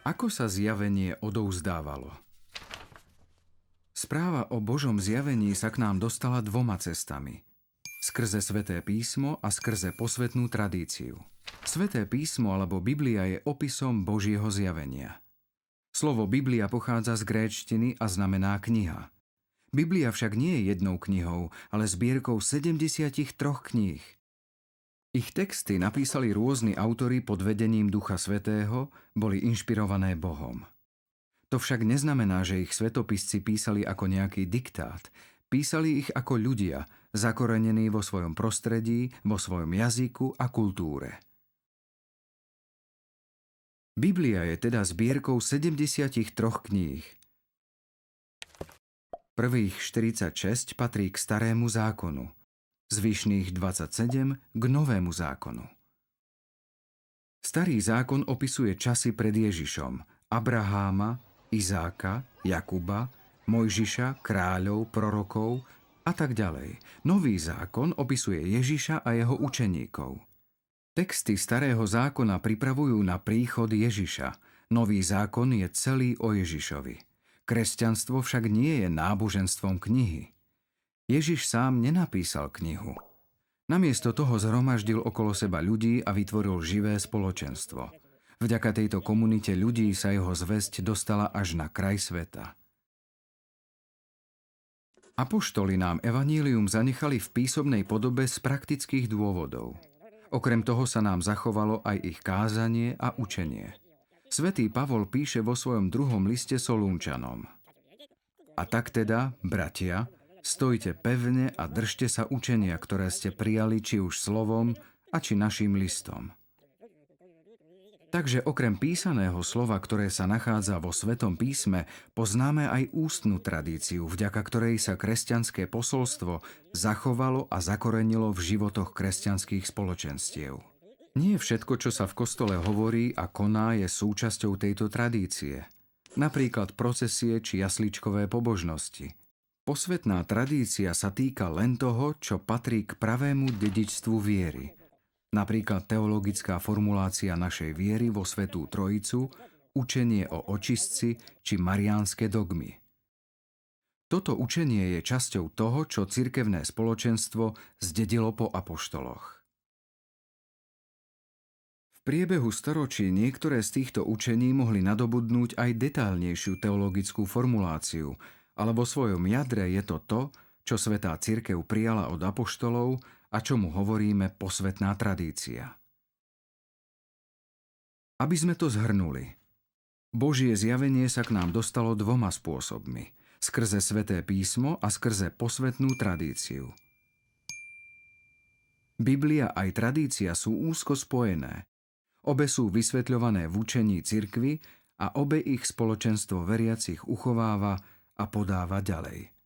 Ako sa zjavenie odovzdávalo? Správa o Božom zjavení sa k nám dostala dvoma cestami. Skrze Sväté písmo a skrze posvätnú tradíciu. Sväté písmo alebo Biblia je opisom Božieho zjavenia. Slovo Biblia pochádza z gréčtiny a znamená kniha. Biblia však nie je jednou knihou, ale zbierkou 73 kníh. Ich texty napísali rôzni autori pod vedením Ducha Svätého, boli inšpirované Bohom. To však neznamená, že ich svetopisci písali ako nejaký diktát. Písali ich ako ľudia, zakorenení vo svojom prostredí, vo svojom jazyku a kultúre. Biblia je teda zbierkou 73 kníh. Prvých 46 patrí k Starému zákonu, zvyšných 27 k Novému zákonu. Starý zákon opisuje časy pred Ježišom, Abraháma, Izáka, Jakuba, Mojžiša, kráľov, prorokov a tak ďalej. Nový zákon opisuje Ježiša a jeho učeníkov. Texty Starého zákona pripravujú na príchod Ježiša. Nový zákon je celý o Ježišovi. Kresťanstvo však nie je náboženstvom knihy. Ježiš sám nenapísal knihu. Namiesto toho zhromaždil okolo seba ľudí a vytvoril živé spoločenstvo. Vďaka tejto komunite ľudí sa jeho zvesť dostala až na kraj sveta. Apoštoli nám evanílium zanechali v písomnej podobe z praktických dôvodov. Okrem toho sa nám zachovalo aj ich kázanie a učenie. Svätý Pavol píše vo svojom 2. liste Solúnčanom: A tak teda, bratia, stojte pevne a držte sa učenia, ktoré ste prijali či už slovom a či naším listom. Takže okrem písaného slova, ktoré sa nachádza vo Svätom písme, poznáme aj ústnu tradíciu, vďaka ktorej sa kresťanské posolstvo zachovalo a zakorenilo v životoch kresťanských spoločenstiev. Nie všetko, čo sa v kostole hovorí a koná, je súčasťou tejto tradície. Napríklad procesie či jasličkové pobožnosti. Posvätná tradícia sa týka len toho, čo patrí k pravému dedičstvu viery. Napríklad teologická formulácia našej viery vo Svätú Trojicu, učenie o očistci či mariánske dogmy. Toto učenie je časťou toho, čo cirkevné spoločenstvo zdedilo po apoštoloch. V priebehu storočí niektoré z týchto učení mohli nadobudnúť aj detailnejšiu teologickú formuláciu, ale vo svojom jadre je to to, čo Svätá cirkev prijala od apoštolov a čomu hovoríme posvätná tradícia. Aby sme to zhrnuli, Božie zjavenie sa k nám dostalo dvoma spôsobmi, skrze Sväté písmo a skrze posvätnú tradíciu. Biblia aj tradícia sú úzko spojené. Obe sú vysvetľované v učení cirkvi a obe ich spoločenstvo veriacich uchováva a podáva ďalej.